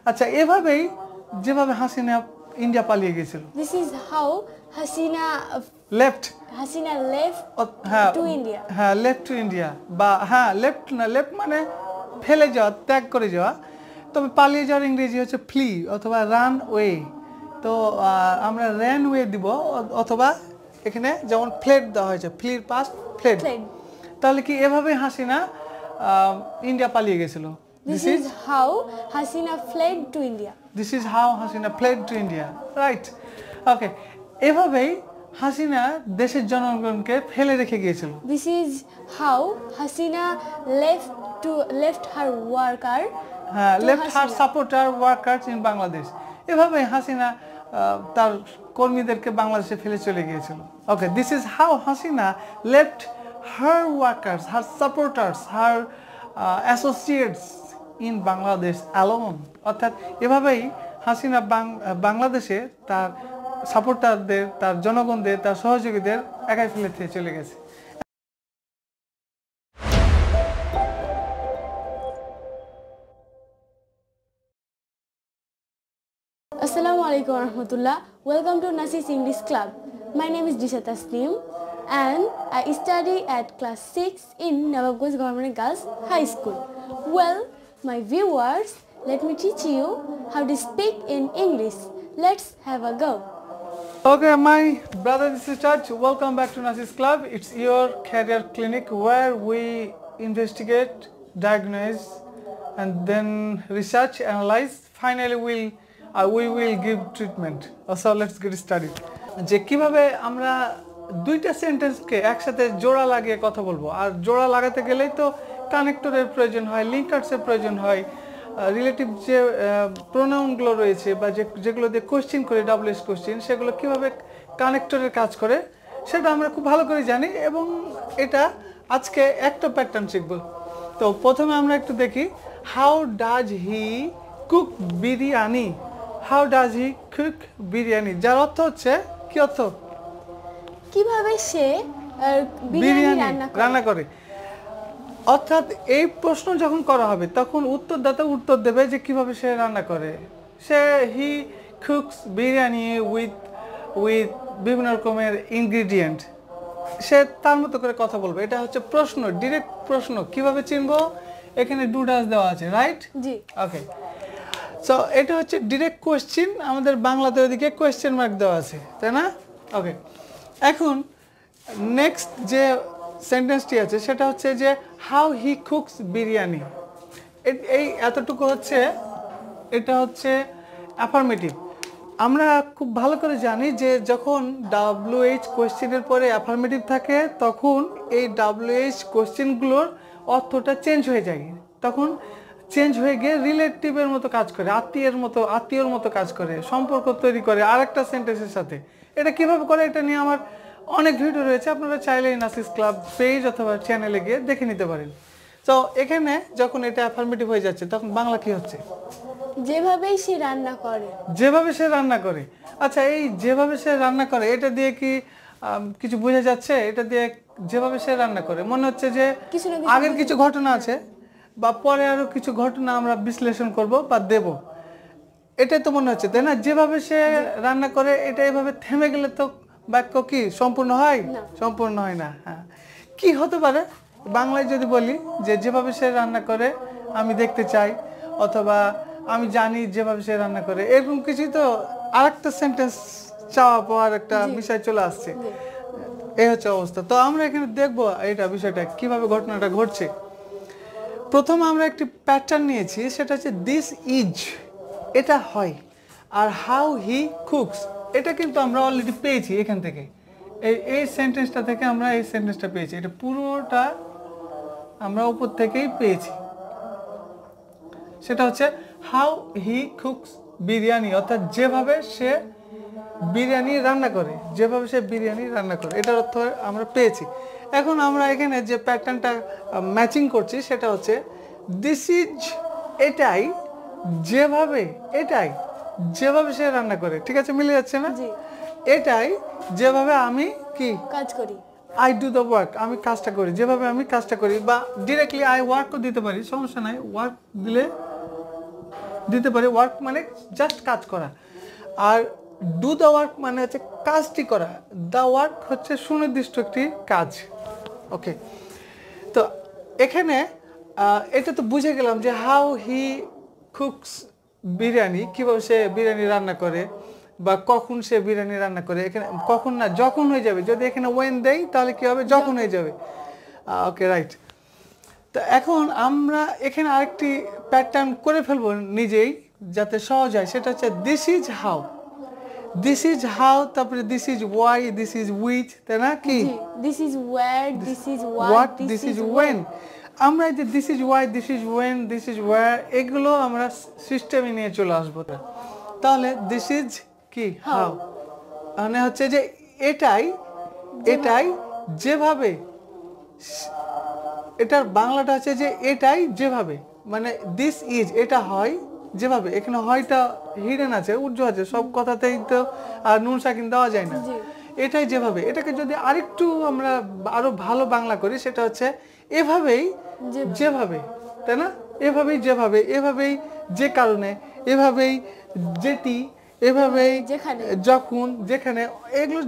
আচ্ছা এভাবেই যেভাবে হাসিনা ইন্ডিয়া পালিয়ে গিয়েছিল। This is how left Hasina left হ্যাঁ to India. হ্যাঁ লেফট টু ইন্ডিয়া বা হ্যাঁ লেফট না লেফট মানে ফেলে যাওয়া ত্যাগ করে যাওয়া তবে পালিয়ে যাওয়ার ইংরেজি হচ্ছে ফ্লি অথবা রান ওয়ে তো আমরা র্যান ওয়ে দিব অথবা এখানে যেমন ফ্লেড দেওয়া হয়েছে ফ্লির পাস্ট ফ্লেড তাহলে কি এভাবে হাসিনা ইন্ডিয়া পালিয়ে গেছিল This is how Hasina fled to India. This is how Hasina fled to India. Right. Okay. এভাবেই হাসিনা দেশের জনগণকে ফেলে রেখে গিয়েছিল। This is how Hasina left her worker. Left her supporter workers in Bangladesh. এভাবেই হাসিনা তার কর্মীদেরকে বাংলাদেশে ফেলে চলে গিয়েছিল। Okay. This is how Hasina left her workers, her supporters, her associates in Bangladesh alone. অর্থাৎ এভাবেই হাসিনা বাংলাদেশে তার সাপোর্টারদের তার জনগণদের তার সহযোগীদের একাই ফেলে চলে গেছে। Assalamu alaikum warahmatullah. Welcome to Nasis English Club. My name is Disha Tasneem and I study at class 6 in Nawabganj Government Girls High School. Well, my viewers, let me teach you how to speak in English. Let's have a go. Okay, my brothers and sisters, welcome back to Nasis Club. It's your career clinic where we investigate, diagnose, and then research, analyze. Finally, we will give treatment. So let's get started. যে কিভাবে আমরা দুইটা সেন্টেন্সকে একসাথে জোড়া লাগিয়ে কথা বলবো আর জোড়া লাগাতে গেলেই তো কানেক্টরের প্রয়োজন হয় লিঙ্কার্সের প্রয়োজন হয় রিলেটিভ যে প্রোনাউনগুলো রয়েছে বা যেগুলো দিয়ে কোশ্চেন করে ডাবলএস কোশ্চেন সেগুলো কিভাবে কানেক্টরের কাজ করে সেটা আমরা খুব ভালো করে জানি এবং এটা আজকে একটা প্যাটার্ন শিখব তো প্রথমে আমরা একটু দেখি how does he cook biryani how does he cook biryani যার অর্থ হচ্ছে কি অর্থ কিভাবে সে বিরিয়ানি রান্না করে অর্থাৎ এই প্রশ্ন যখন করা হবে তখন উত্তরদাতা উত্তর দেবে যে কিভাবে সে রান্না করে সে হি কুকস বিরিয়ানি উইথ বিভিন্ন রকমের ইনগ্রেডিয়েন্ট সে তার মতো করে কথা বলবে এটা হচ্ছে প্রশ্ন ডাইরেক্ট প্রশ্ন কিভাবে চিনবো এখানে ডু ডাজ দেওয়া আছে রাইট জি ওকে সো এটা হচ্ছে ডাইরেক্ট কোশ্চেন আমাদের বাংলাতে ওদিকে কোশ্চেন মার্ক দেওয়া আছে তাই না ওকে এখন নেক্সট যে সেন্টেন্সটি আছে সেটা হচ্ছে যে হাউ হি কুকস বিরিয়ানি এই এতটুকু হচ্ছে এটা হচ্ছে অ্যাফার্মেটিভ আমরা খুব ভালো করে জানি যে যখন WH কোশ্চেনের পরে অ্যাফার্মেটিভ থাকে তখন এই WH কোশ্চেনগুলোর অর্থটা চেঞ্জ হয়ে যায় তখন চেঞ্জ হয়ে গিয়ে রিলেটিভের মতো কাজ করে আত্মীয়র মতো কাজ করে সম্পর্ক তৈরি করে আরেকটা সেন্টেন্সের সাথে এটা কিভাবে করে এটা নিয়ে আমার অনেক ভিডিও রয়েছে আপনারা চাইলে নাসিস ক্লাব পেজ অথবা চ্যানেলে গিয়ে দেখে নিতে পারেন তো এখানে যখন এটা অ্যাফার্মেটিভ হয়ে যাচ্ছে তখন বাংলা কি হচ্ছে যেভাবে সে রান্না করে আচ্ছা এই যেভাবে সে রান্না করে এটা দিয়ে কি কিছু বোঝা যাচ্ছে এটা দিয়ে যেভাবে সে রান্না করে মনে হচ্ছে যে আগের কিছু ঘটনা আছে বা পরে আরো কিছু ঘটনা আমরা বিশ্লেষণ করব বা দেব এটাই তো মনে হচ্ছে তাই না যেভাবে সে রান্না করে এটা এভাবে থেমে গেলে তো বাক্য কি সম্পূর্ণ হয় না হ্যাঁ কি হতে পারে বাংলায় যদি বলি যে যেভাবে সে রান্না করে আমি দেখতে চাই অথবা আমি জানি যেভাবে সে রান্না করে এরকম কিছু তো আরেকটা সেন্টেন্স চাওয়া পাওয়ার একটা বিষয় চলে আসছে এই হচ্ছে অবস্থা তো আমরা এখানে দেখবো এটা বিষয়টা কিভাবে ঘটনাটা ঘটছে প্রথমে আমরা একটি প্যাটার্ন নিয়েছি সেটা হচ্ছে দিস ইজ এটা হয় আর হাউ হি কুকস এটা কিন্তু আমরা অলরেডি পেয়েছি এখান থেকে এই সেন্টেন্সটা থেকে আমরা এই সেন্টেন্সটা পেয়েছি এটা পুরোটা আমরা উপর থেকেই পেয়েছি সেটা হচ্ছে হাউ হি কুকস বিরিয়ানি অর্থাৎ যেভাবে সে বিরিয়ানি রান্না করে এটার অর্থ আমরা পেয়েছি এখন আমরা এখানে যে প্যাটার্নটা ম্যাচিং করছি সেটা হচ্ছে দিস ইজ এটাই যেভাবে সে রান্না করে ঠিক আছে মিলে যাচ্ছে না এটাই যেভাবে আমি কি কাজ করি আই ডু দ্য ওয়ার্ক আমি কাজটা করি যেভাবে আমি কাজটা করি বা ডিরেক্টলি আই ওয়ার্কও দিতে পারি সমস্যা নাই ওয়ার্ক দিলে দিতে পারি। ওয়ার্ক মানে জাস্ট কাজ করা, আর ডু দ্য ওয়ার্ক মানে হচ্ছে কাজটি করা। দ্য ওয়ার্ক হচ্ছে সুনির্দিষ্ট একটি কাজ। ওকে, তো এখানে এটা তো বুঝে গেলাম যে হাউ হি কুকস বিরিয়ানি, কীভাবে সে বিরিয়ানি রান্না করে বা কখন সে বিরিয়ানি রান্না করে। এখানে কখন না, যখন হয়ে যাবে। যদি এখানে ওয়েন দেই তাহলে কী হবে, যখন হয়ে যাবে। ওকে, রাইট। তো এখন আমরা এখানে আরেকটি প্যাটার্ন করে ফেলবো নিজেই, যাতে সহজ হয়। সেটা হচ্ছে this is how, this is how, তারপরে this is why, this is which, তাই না? কি this is where, this is what, this is when. আমরা এই যে this is why, this is when, this is where, এগুলো আমরা সিস্টেমে নিয়ে চলে আসবো। তাহলে দিস ইজ কি হাউ, মানে হচ্ছে যে এটাই যেভাবে, এটার বাংলাটা হচ্ছে যে এটাই যেভাবে, মানে দিস ইজ এটা হয় যেভাবে। এখানে হয়টা হিডেন আছে, উজ্জ্ব আছে, সব কথাতেই তো আর নুন সাকিন দেওয়া যায় না। এটাই যেভাবে, এটাকে যদি আরেকটু আমরা আরো ভালো বাংলা করি, সেটা হচ্ছে এভাবেই যেভাবে, তাই না? এভাবেই যেভাবে, এভাবেই যে কারণে, এভাবেই যেটি, এভাবেই যখন, যেখানে, এগুলো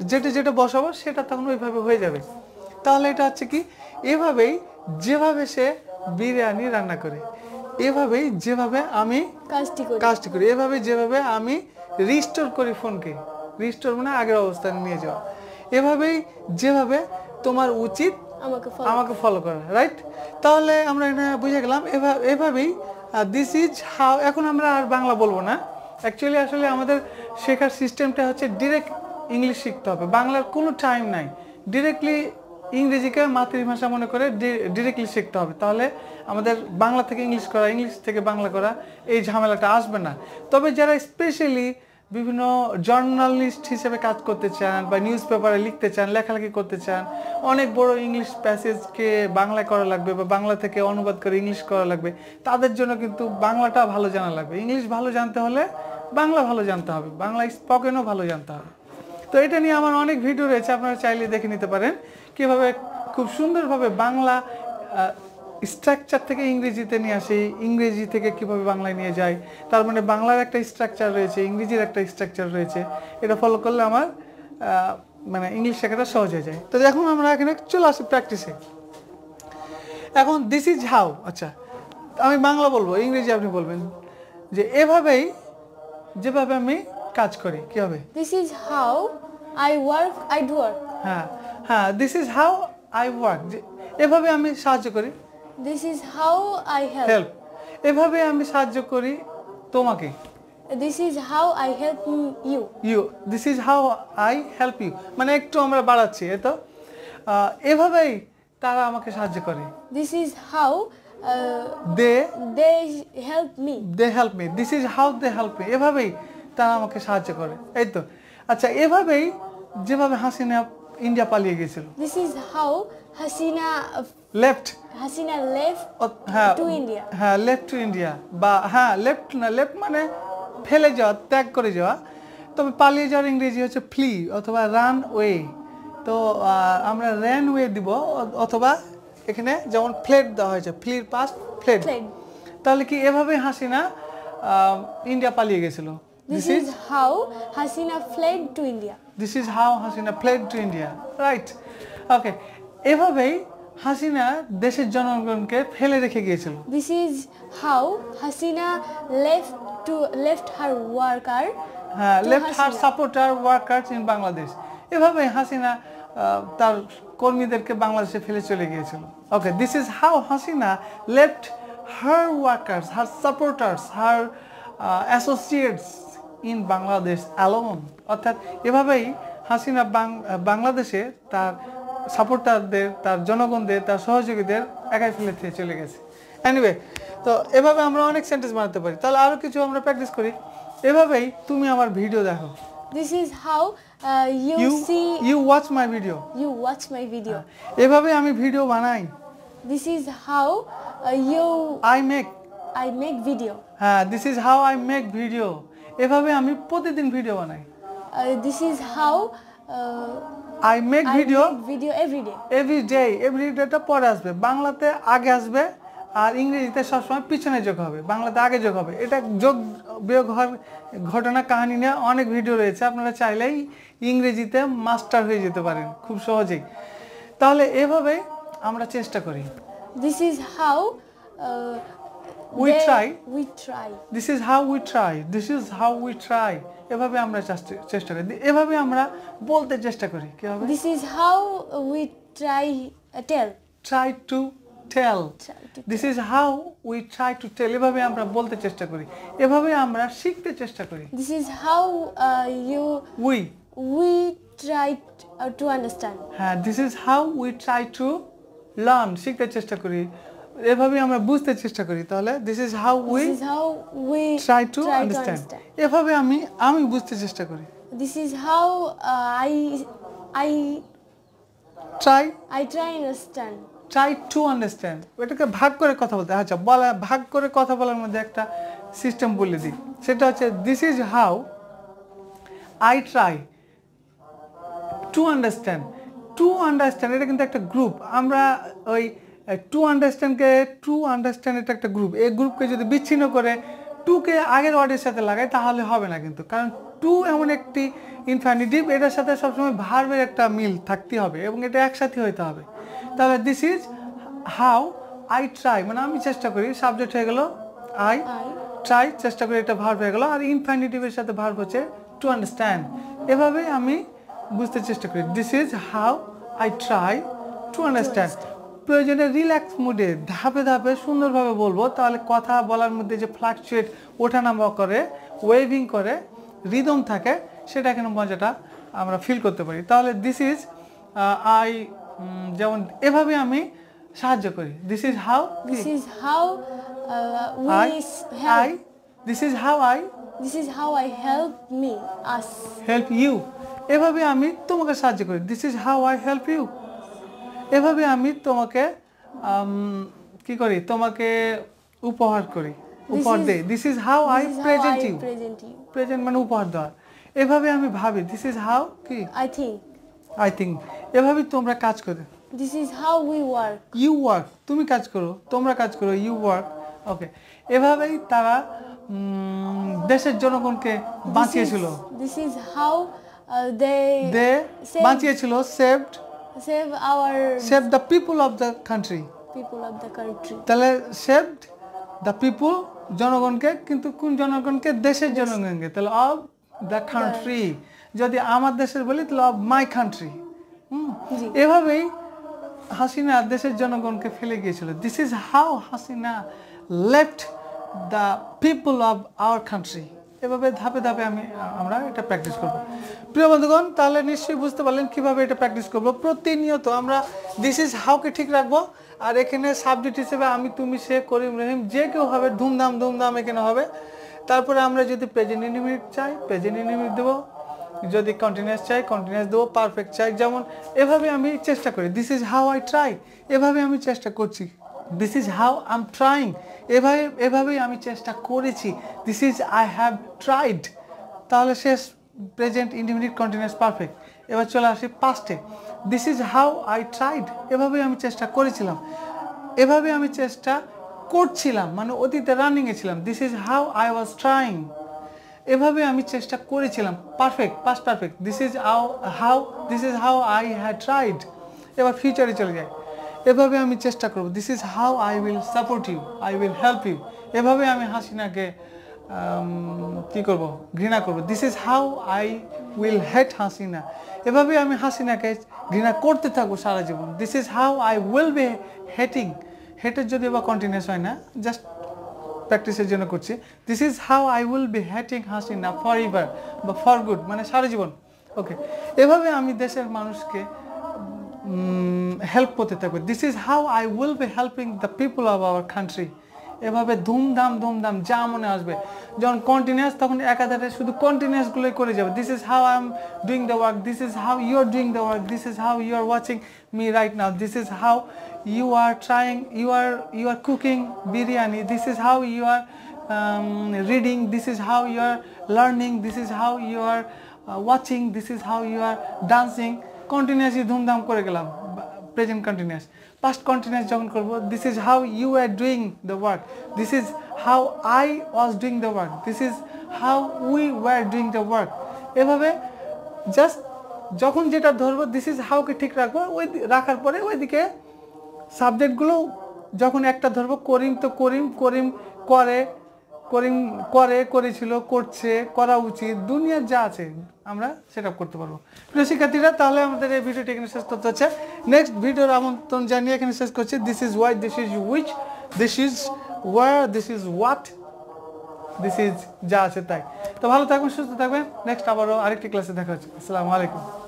যেটা যেটা বসাবো সেটা তখন ওইভাবে হয়ে যাবে। তাহলে এটা হচ্ছে কি, এভাবেই যেভাবে সে বিরিয়ানি রান্না করে, এভাবেই যেভাবে আমি কাজটি করি, এভাবে যেভাবে আমি রিস্টোর করি ফোনকে। রিস্টোর মানে আগের অবস্থানে নিয়ে যাওয়া। এভাবেই যেভাবে তোমার উচিত আমাকে ফলো করা, রাইট? তাহলে আমরা এটা বুঝে গেলাম। এভাবেই দিস ইজ হাউ। এখন আমরা আর বাংলা বলবো না। অ্যাকচুয়ালি আসলে আমাদের শেখার সিস্টেমটা হচ্ছে ডিরেক্ট ইংলিশ শিখতে হবে, বাংলার কোনো টাইম নাই। ডিরেক্টলি ইংরেজিকে মাতৃভাষা মনে করে ডিরেক্টলি শিখতে হবে। তাহলে আমাদের বাংলা থেকে ইংলিশ করা, ইংলিশ থেকে বাংলা করা, এই ঝামেলাটা আসবে না। তবে যারা স্পেশালি বিভিন্ন জার্নালিস্ট হিসেবে কাজ করতে চান বা নিউজ পেপারে লিখতে চান, লেখালেখি করতে চান, অনেক বড় ইংলিশ প্যাসেজকে বাংলায় করা লাগবে বা বাংলা থেকে অনুবাদ করে ইংলিশ করা লাগবে, তাদের জন্য কিন্তু বাংলাটা ভালো জানা লাগবে। ইংলিশ ভালো জানতে হলে বাংলা ভালো জানতে হবে, বাংলা স্পোকেনও ভালো জানতে হবে। তো এটা নিয়ে আমার অনেক ভিডিও রয়েছে, আপনারা চাইলে দেখে নিতে পারেন কীভাবে খুব সুন্দরভাবে বাংলা স্ট্রাকচার থেকে ইংরেজিতে নিয়ে আসি, ইংরেজি থেকে কিভাবে বাংলায় নিয়ে যায়। তার মানে বাংলার একটা স্ট্রাকচার রয়েছে, ইংরেজির একটা স্ট্রাকচার রয়েছে। এটা ফলো করলে আমার মানে ইংলিশ শেখাটা সহজ হয়ে যায়। তো এখন আমরা এখানে চলে আসি প্র্যাকটিসে। এখন দিস ইজ হাউ, আচ্ছা আমি বাংলা বলবো, ইংরেজি আপনি বলবেন যে এভাবেই যেভাবে আমি কাজ করি। কি হবে? This is how I work, I do work. হ্যাঁ, this is how I work, এভাবে আমি সাহায্য করি। This is how I help, এভাবে আমি সাহায্য করি তোমাকে। This is how I help you, this is how I help you, মানে একটু আমরা বাড়াচ্ছি, তো এভাবেই তারা আমাকে সাহায্য করে। This is how they help me, this is how they help me, এভাবেই তারা আমাকে সাহায্য করে। এই তো। আচ্ছা, এভাবেই যেভাবে হাসিনা ইন্ডিয়া পালিয়ে গিয়েছিল। This is how Hasina left to India. হ্যাঁ, লেফট টু ইন্ডিয়া, বা হ্যাঁ লেফট না, লেফট মানে ফেলে যাওয়া, ত্যাগ করে যাওয়া। তবে পালিয়ে যাওয়ার ইংরেজি হচ্ছে ফ্লি অথবা রান ওয়ে। তো আমরা র্যান ওয়ে দিব, অথবা এখানে যেমন ফ্লেড দেওয়া হয়েছে, ফ্লির পাস্ট ফ্লেড। তাহলে কি এভাবে হাসিনা ইন্ডিয়া পালিয়ে গেছিল। This is how Hasina fled to India. This is how Hasina fled to India, right. Okay, এভাবেই হাসিনা দেশের জনগণকে ফেলে রেখে গিয়েছিল। This is how Hasina left her worker, left her supporter workers in Bangladesh. এভাবে হাসিনা তার কর্মীদেরকে বাংলাদেশে ফেলে চলে গিয়েছিল। Okay, this is how Hasina left her workers, her supporters, her associates in Bangladesh alone. অর্থাৎ এভাবেই হাসিনা বাংলাদেশে তার সাপোর্টারদের, তার জনগণদের, তার সহযোগীদের একাই ফেলে দিয়ে চলে গেছে। এনিওয়ে, তো এভাবে আমরা অনেক সেন্টেন্স বানাতে পারি। তাহলে আরও কিছু আমরা প্র্যাকটিস করি। এভাবেই তুমি আমার ভিডিও দেখো। This is how you watch my video. এভাবে আমি ভিডিও বানাই। This is how I make video. হ্যাঁ, this is how I make video. এভাবে আমি প্রতিদিন ভিডিও বানাই। This is how I make video every day. Every ডেটা পরে আসবে, বাংলাতে আগে আসবে আর ইংরেজিতে সবসময় পিছনে যোগ হবে, বাংলাতে আগে যোগ হবে। এটা যোগ বিয়োগ হওয়ার ঘটনা কাহিনী নিয়ে অনেক ভিডিও রয়েছে, আপনারা চাইলেই ইংরেজিতে মাস্টার হয়ে যেতে পারেন খুব সহজেই। তাহলে এভাবে আমরা চেষ্টা করি। This is how we try. This is how we try. This is how we try. এভাবে আমরা চেষ্টা করি, এভাবে আমরা বলতে চেষ্টা করি। কি হবে? This is how we try to tell. This is how we try to tell. এভাবে আমরা বলতে চেষ্টা করি, এভাবে আমরা শিখতে চেষ্টা করি। This is how we try to understand. হ্যাঁ, this is how we try to learn. শিখতে চেষ্টা করি, এভাবে আমরা বুঝতে চেষ্টা করি। তাহলে this is how we try to understand. এভাবে আমি বুঝতে চেষ্টা করি। This is how I try understand. Try to understand. এটাকে ভাগ করে কথা বলতে। আচ্ছা, ভাগ করে কথা বলার মধ্যে একটা সিস্টেম বলে দিই, সেটা হচ্ছে this is how I try to understand. To understand এটা কিন্তু একটা গ্রুপ। আমরা ওই টু আন্ডারস্ট্যান্ডকে এটা একটা গ্রুপ, এই গ্রুপকে যদি বিচ্ছিন্ন করে টুকে আগের ওয়ার্ডের সাথে লাগাই তাহলে হবে না কিন্তু, কারণ টু এমন একটি ইনফিনিটিভ, এটার সাথে সবসময় ভার্বের একটা মিল থাকতে হবে এবং এটা একসাথে হইতে হবে। তাহলে this is how I try, মানে আমি চেষ্টা করি, সাবজেক্ট হয়ে গেল আই, ট্রাই চেষ্টা করি, এটা ভার্ব হয়ে গেল, আর ইনফিনিটিভের সাথে ভার্ব হচ্ছে টু আন্ডারস্ট্যান্ড। এভাবে আমি বুঝতে চেষ্টা করি। This is how I try to understand. প্রয়োজনে রিল্যাক্স মুডে ধাপে ধাপে সুন্দরভাবে বলবো, তাহলে কথা বলার মধ্যে যে ফ্লাকচুয়েট ওঠানামা করে, ওয়েভিং করে, রিদম থাকে, সেটা এখানে মজাটা আমরা ফিল করতে পারি। তাহলে দিস ইজ আই, যেমন এভাবে আমি সাহায্য করি। This is how This is how I help us. Help you. এভাবে আমি তোমাকে সাহায্য করি। This is how I help you. এভাবে আমি তোমাকে কি করি, তোমাকে উপহার করি, উপহার দেই। This is how I present you. Present মানে উপহার দেওয়া। এভাবে আমি ভাবি। দিস ইজ হাউ কি আই থিঙ্ক। এভাবে তোমরা কাজ করো। This is how we work. You work, তুমি কাজ করো, তোমরা কাজ করো, ইউ ওয়ার্ক। ওকে, এভাবেই তারা দেশের জনগণকে বাঁচিয়েছিল। This is how they বাঁচিয়েছিল, save the people of the country. তাহলে saved the people, জনগণকে, কিন্তু কোন জনগণকে? দেশের জনগণকে। তাহলে of the country, যদি আমার দেশের বলি তাহলে of my country। এভাবেই হাসিনা দেশের জনগণকে ফেলে গিয়েছিল। This is how Hasina left the people of our country. এভাবে ধাপে ধাপে আমরা এটা প্র্যাকটিস করব। প্রিয় বন্ধুগণ, তাহলে নিশ্চয়ই বুঝতে পারলেন কিভাবে এটা প্র্যাকটিস করব। প্রতিনিয়ত আমরা দিস ইজ হাউকে ঠিক রাখবো, আর এখানে সাবজেক্ট হিসেবে আমি, তুমি, সে, করিম, রহিম, যে কেউ হবে, ধুমধাম এখানে হবে। তারপরে আমরা যদি প্রেজেন্ট ইনডিফিনিট চাই প্রেজেন্ট ইনডিফিনিট দেবো, যদি কন্টিনিউয়াস চাই কন্টিনিউয়াস দেবো, পারফেক্ট চাই। যেমন এভাবে আমি চেষ্টা করি। This is how I try, এভাবে আমি চেষ্টা করছি। This is how I am trying, এভাবেই আমি চেষ্টা করেছি। This is I have tried. তাহলে শেষ প্রেজেন্ট ইনডিফিনিট কন্টিনিউয়াস পারফেক্ট। এবার চলে আসি পাস্টে। This is how I tried, এভাবেই আমি চেষ্টা করেছিলাম, এভাবে আমি চেষ্টা করছিলাম, মানে অতীতে রানিংয়ে ছিলাম। This is how I was trying, এভাবে আমি চেষ্টা করেছিলাম। Perfect, past perfect. This is how I had tried. এবার ফিউচারে চলে যাই। এভাবে আমি চেষ্টা করব। This is how I will support you, I will help you. এভাবে আমি হাসিনাকে কি করব? ঘৃণা করব। This is how I will hate Hasina, এভাবে আমি হাসিনাকে ঘৃণা করতে থাকবো সারা জীবন। This is how I will B hating, হেটের যদি বা কন্টিনিউয়াস হয় না, জাস্ট প্র্যাকটিসের জন্য করছি। This is how I will B hating Hasina for ever, বা ফর গুড, মানে সারা জীবন। ওকে, এভাবে আমি দেশের মানুষকে হেল্প করতে থাকবো। This is how I will be helping the people of our country. এভাবে ধুমধাম যা মনে আসবে। যখন কন্টিনিউয়াস, তখন একাধারে শুধু কন্টিনিউয়াসগুলোই করে যাবে। This is how I am doing the work, this is how you are doing the work, this is how you are watching me right now, this is how you are trying, you are cooking biryani, this is how you are reading, this is how you are learning, this is how you are watching, this is how you are dancing. Continuously ধুমধাম করে গেলাম। Present continuous. Past continuous যখন করব, this is how you are doing the work, this is how I was doing the work, this is how we were doing the work. এভাবে just যখন যেটা ধরবো this is হাউকে ঠিক রাখবো, ওই রাখার পরে ওইদিকে সাবজেক্টগুলো যখন একটা ধরবো, করিম তো করিম, করিম করে, করিম করে, করেছিল, করছে, করা উচিত, দুনিয়ার যা আছে আমরা সেটা করতে পারবো। প্রিয় শিক্ষার্থীরা, তাহলে আমাদের এই ভিডিওটি এখানে শেষ করতে হচ্ছে। নেক্সট ভিডিওর আমন্ত্রণ জানিয়ে এখানে শেষ করছি। This is why, this is which, this is where, this is what, this is যা আছে তাই। তো ভালো থাকবেন, সুস্থ থাকবেন। নেক্সট আবারও আরেকটি ক্লাসে দেখা হচ্ছে। আসসালামু আলাইকুম।